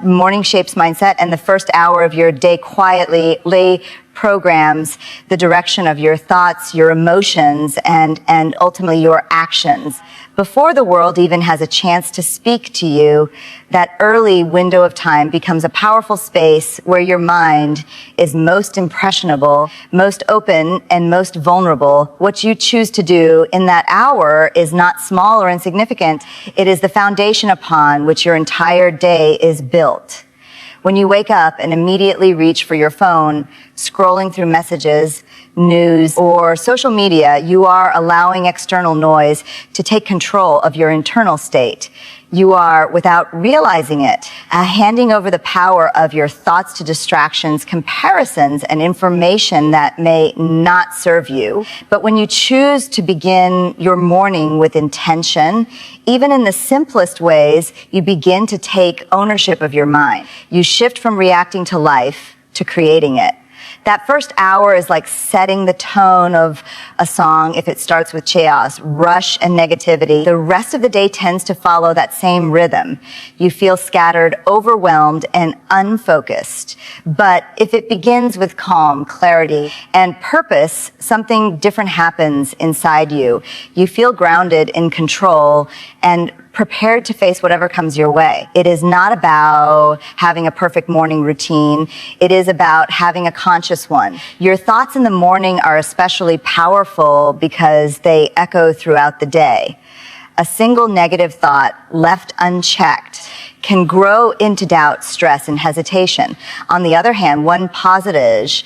morning shapes mindset, and the first hour of your day quietly programs the direction of your thoughts, your emotions, and ultimately your actions. Before the world even has a chance to speak to you, that early window of time becomes a powerful space where your mind is most impressionable, most open, and most vulnerable. What you choose to do in that hour is not small or insignificant. It is the foundation upon which your entire day is built. When you wake up and immediately reach for your phone, scrolling through messages, news, or social media, you are allowing external noise to take control of your internal state. You are, without realizing it, handing over the power of your thoughts to distractions, comparisons, and information that may not serve you. But when you choose to begin your morning with intention, even in the simplest ways, you begin to take ownership of your mind. You shift from reacting to life to creating it. That first hour is like setting the tone of a song if it starts with chaos, rush, and negativity. The rest of the day tends to follow that same rhythm. You feel scattered, overwhelmed, and unfocused. But if it begins with calm, clarity, and purpose, something different happens inside you. You feel grounded, in control, and prepared to face whatever comes your way. It is not about having a perfect morning routine. It is about having a conscious one. Your thoughts in the morning are especially powerful because they echo throughout the day. A single negative thought left unchecked can grow into doubt, stress, and hesitation. On the other hand, one positive,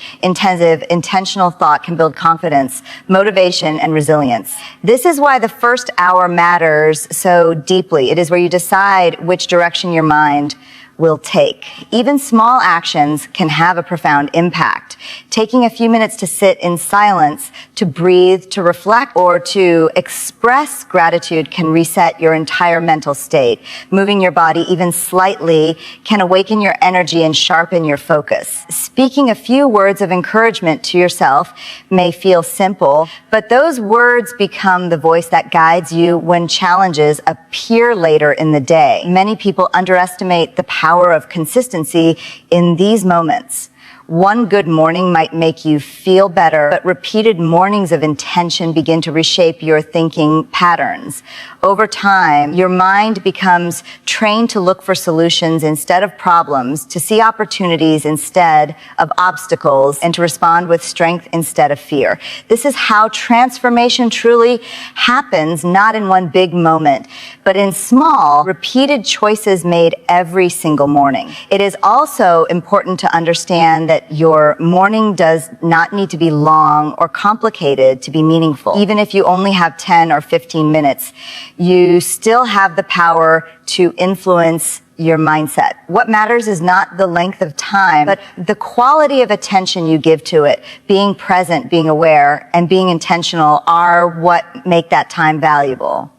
intentional thought can build confidence, motivation, and resilience. This is why the first hour matters so deeply. It is where you decide which direction your mind will take. Even small actions can have a profound impact. Taking a few minutes to sit in silence, to breathe, to reflect, or to express gratitude can reset your entire mental state. Moving your body even slightly can awaken your energy and sharpen your focus. Speaking a few words of encouragement to yourself may feel simple, but those words become the voice that guides you when challenges appear later in the day. Many people underestimate the power of consistency in these moments. One good morning might make you feel better, but repeated mornings of intention begin to reshape your thinking patterns. Over time, your mind becomes trained to look for solutions instead of problems, to see opportunities instead of obstacles, and to respond with strength instead of fear. This is how transformation truly happens, not in one big moment, but in small, repeated choices made every single morning. It is also important to understand that your morning does not need to be long or complicated to be meaningful. Even if you only have 10 or 15 minutes, you still have the power to influence your mindset. What matters is not the length of time, but the quality of attention you give to it. Being present, being aware, and being intentional are what make that time valuable.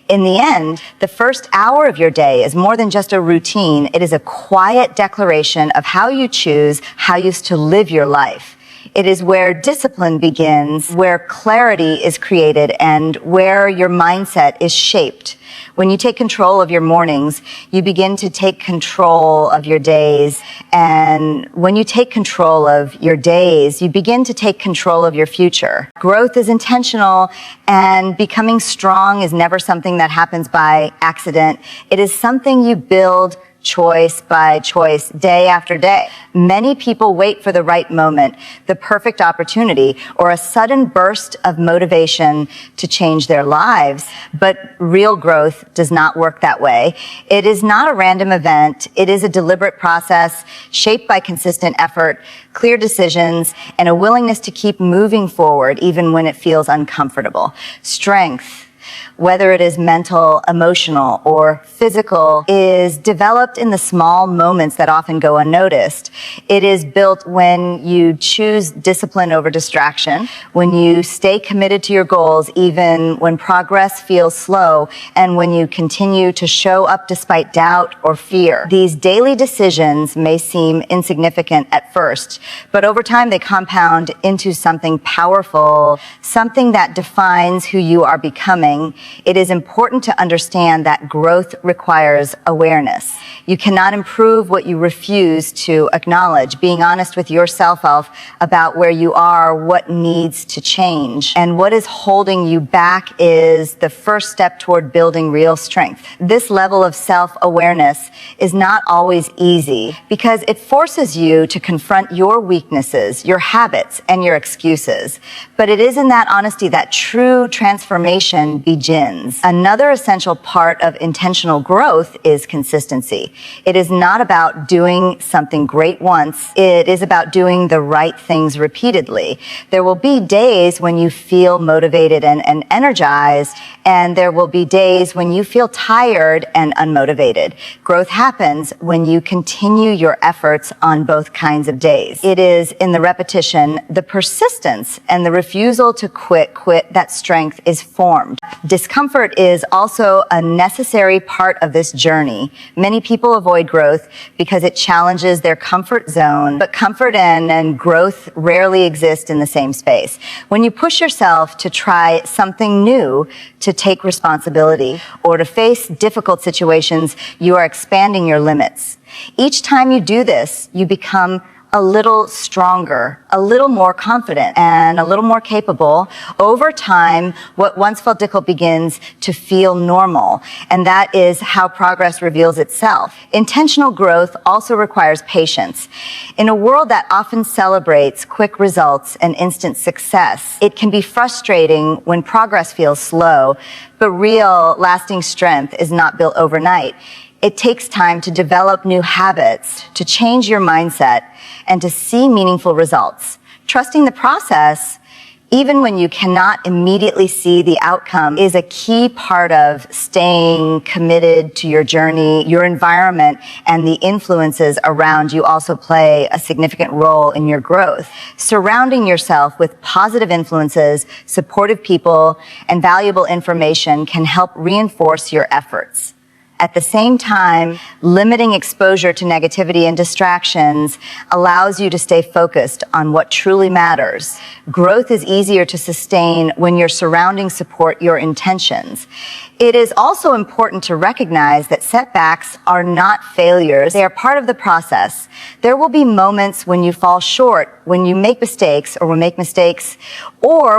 In the end, the first hour of your day is more than just a routine. It is a quiet declaration of how you choose, how you to live your life. It is where discipline begins, where clarity is created, and where your mindset is shaped. When you take control of your mornings, you begin to take control of your days. And when you take control of your days, you begin to take control of your future. Growth is intentional, and becoming strong is never something that happens by accident. It is something you build choice by choice, day after day. Many people wait for the right moment, the perfect opportunity, or a sudden burst of motivation to change their lives. But real growth does not work that way. It is not a random event. It is a deliberate process shaped by consistent effort, clear decisions, and a willingness to keep moving forward even when it feels uncomfortable. Strength, whether it is mental, emotional, or physical, is developed in the small moments that often go unnoticed. It is built when you choose discipline over distraction, when you stay committed to your goals even when progress feels slow, and when you continue to show up despite doubt or fear. These daily decisions may seem insignificant at first, but over time they compound into something powerful, something that defines who you are becoming closing, it is important to understand that growth requires awareness. You cannot improve what you refuse to acknowledge. Being honest with yourself about where you are, what needs to change, and what is holding you back is the first step toward building real strength. This level of self-awareness is not always easy because it forces you to confront your weaknesses, your habits, and your excuses. But it is in that honesty that true transformation begins. Another essential part of intentional growth is consistency. It is not about doing something great once. It is about doing the right things repeatedly. There will be days when you feel motivated and energized, and there will be days when you feel tired and unmotivated. Growth happens when you continue your efforts on both kinds of days. It is in the repetition, the persistence, and the refusal to quit that strength is formed. Discomfort is also a necessary part of this journey. Many people avoid growth because it challenges their comfort zone, but comfort and growth rarely exist in the same space. When you push yourself to try something new, to take responsibility, or to face difficult situations, you are expanding your limits. Each time you do this, you become a little stronger, a little more confident, and a little more capable. Over time, what once felt difficult begins to feel normal, and that is how progress reveals itself. Intentional growth also requires patience. In a world that often celebrates quick results and instant success, it can be frustrating when progress feels slow, but real, lasting strength is not built overnight. It takes time to develop new habits, to change your mindset, and to see meaningful results. Trusting the process, even when you cannot immediately see the outcome, is a key part of staying committed to your journey. Your environment and the influences around you also play a significant role in your growth. Surrounding yourself with positive influences, supportive people, and valuable information can help reinforce your efforts. At the same time, limiting exposure to negativity and distractions allows you to stay focused on what truly matters. Growth is easier to sustain when your surroundings support your intentions. It is also important to recognize that setbacks are not failures. They are part of the process. There will be moments when you fall short, when you make mistakes, or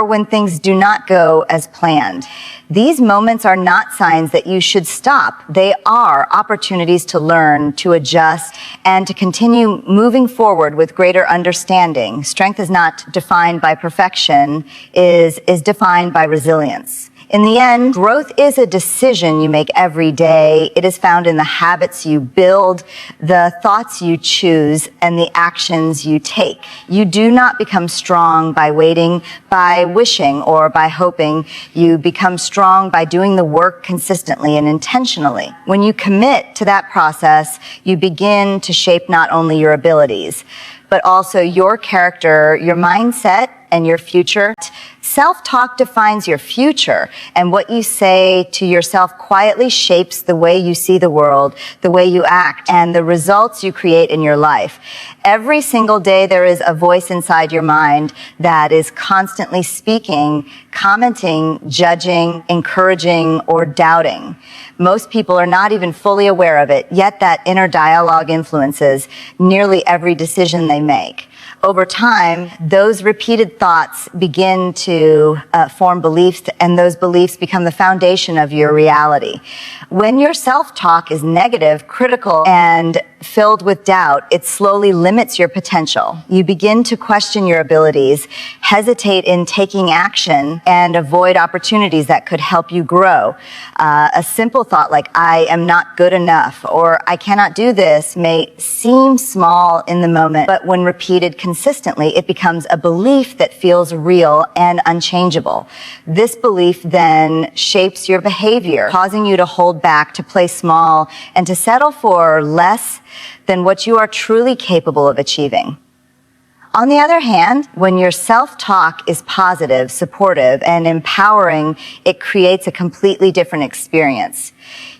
when things do not go as planned. These moments are not signs that you should stop. They are opportunities to learn, to adjust, and to continue moving forward with greater understanding. Strength is not defined by perfection, is defined by resilience. In the end, growth is a decision you make every day. It is found in the habits you build, the thoughts you choose, and the actions you take. You do not become strong by waiting, by wishing, or by hoping. You become strong by doing the work consistently and intentionally. When you commit to that process, you begin to shape not only your abilities, but also your character, your mindset, and your future. Self-talk defines your future, and what you say to yourself quietly shapes the way you see the world, the way you act, and the results you create in your life. Every single day there is a voice inside your mind that is constantly speaking, commenting, judging, encouraging, or doubting. Most people are not even fully aware of it, yet that inner dialogue influences nearly every decision they make. Over time, those repeated thoughts begin to form beliefs, and those beliefs become the foundation of your reality. When your self-talk is negative, critical, and filled with doubt, it slowly limits your potential. You begin to question your abilities, hesitate in taking action, and avoid opportunities that could help you grow. A simple thought like, I am not good enough, or I cannot do this, may seem small in the moment, but when repeated consistently, it becomes a belief that feels real and unchangeable. This belief then shapes your behavior, causing you to hold back, to play small, and to settle for less than what you are truly capable of achieving. On the other hand, when your self-talk is positive, supportive, and empowering, it creates a completely different experience.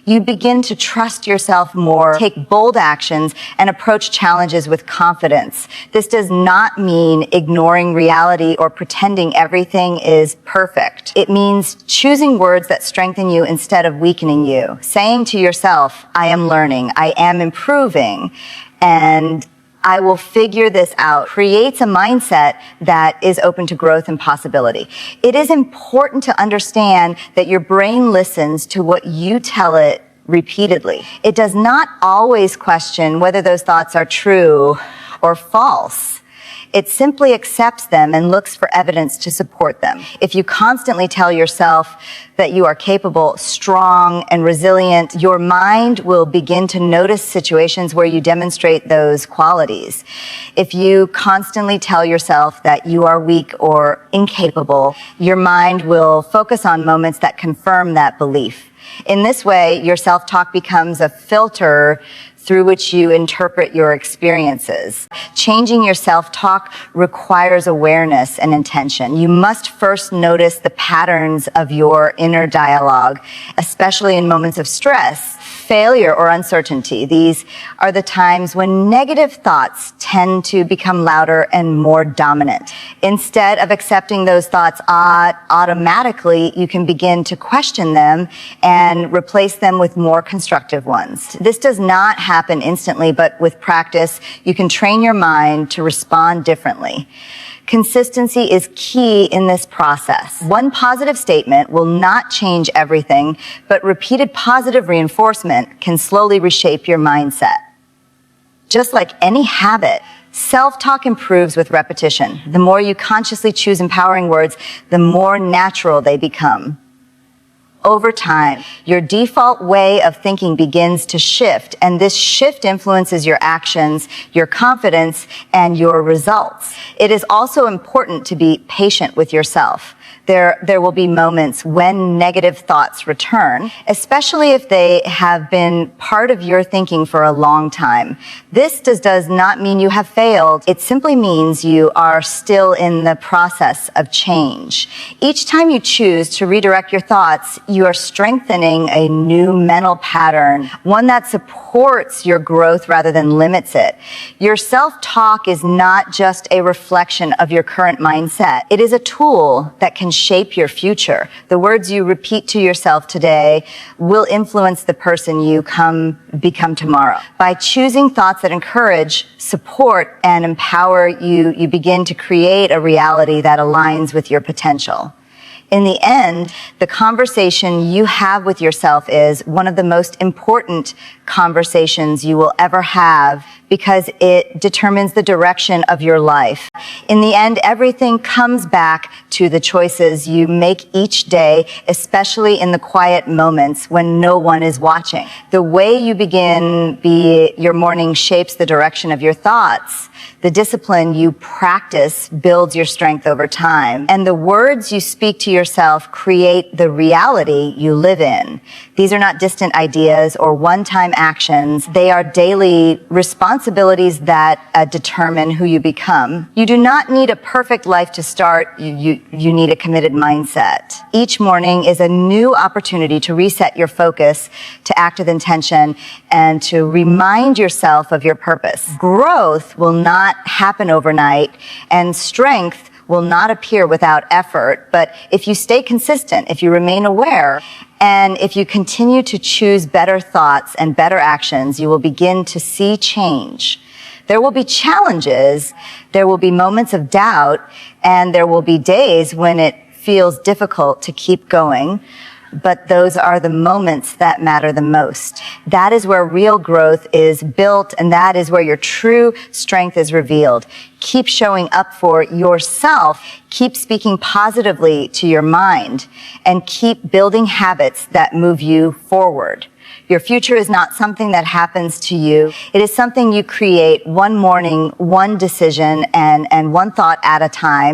You begin to trust yourself more, take bold actions, and approach challenges with confidence. This does not mean ignoring reality or pretending everything is perfect. It means choosing words that strengthen you instead of weakening you. Saying to yourself, I am learning, I am improving, and I will figure this out, creates a mindset that is open to growth and possibility. It is important to understand that your brain listens to what you tell it repeatedly. It does not always question whether those thoughts are true or false. It simply accepts them and looks for evidence to support them. If you constantly tell yourself that you are capable, strong, and resilient, your mind will begin to notice situations where you demonstrate those qualities. If you constantly tell yourself that you are weak or incapable, your mind will focus on moments that confirm that belief. In this way, your self-talk becomes a filter through which you interpret your experiences. Changing your self-talk requires awareness and intention. You must first notice the patterns of your inner dialogue, especially in moments of stress, failure, or uncertainty. These are the times when negative thoughts tend to become louder and more dominant. Instead of accepting those thoughts automatically, you can begin to question them and replace them with more constructive ones. This does not happen instantly, but with practice, you can train your mind to respond differently. Consistency is key in this process. One positive statement will not change everything, but repeated positive reinforcement can slowly reshape your mindset. Just like any habit, self-talk improves with repetition. The more you consciously choose empowering words, the more natural they become. Over time, your default way of thinking begins to shift, and this shift influences your actions, your confidence, and your results. It is also important to be patient with yourself. There will be moments when negative thoughts return, especially if they have been part of your thinking for a long time. This does not mean you have failed. It simply means you are still in the process of change. Each time you choose to redirect your thoughts, you are strengthening a new mental pattern, one that supports your growth rather than limits it. Your self-talk is not just a reflection of your current mindset. It is a tool that can shape your future. The words you repeat to yourself today will influence the person you become tomorrow. By choosing thoughts that encourage, support, and empower you, you begin to create a reality that aligns with your potential. In the end, the conversation you have with yourself is one of the most important conversations you will ever have because it determines the direction of your life. In the end, everything comes back to the choices you make each day, especially in the quiet moments when no one is watching. The way you begin your morning shapes the direction of your thoughts. The discipline you practice builds your strength over time, and the words you speak to yourself create the reality you live in. These are not distant ideas or one-time actions. They are daily responsibilities that determine who you become. You do not need a perfect life to start. You need a committed mindset. Each morning is a new opportunity to reset your focus, to act with intention, and to remind yourself of your purpose. Growth will not happen overnight, and strength will not appear without effort. But if you stay consistent, if you remain aware, and if you continue to choose better thoughts and better actions, you will begin to see change. There will be challenges, there will be moments of doubt, and there will be days when it feels difficult to keep going. But those are the moments that matter the most. That is where real growth is built, and that is where your true strength is revealed. Keep showing up for yourself, keep speaking positively to your mind, and keep building habits that move you forward. Your future is not something that happens to you. It is something you create one morning, one decision, and one thought at a time.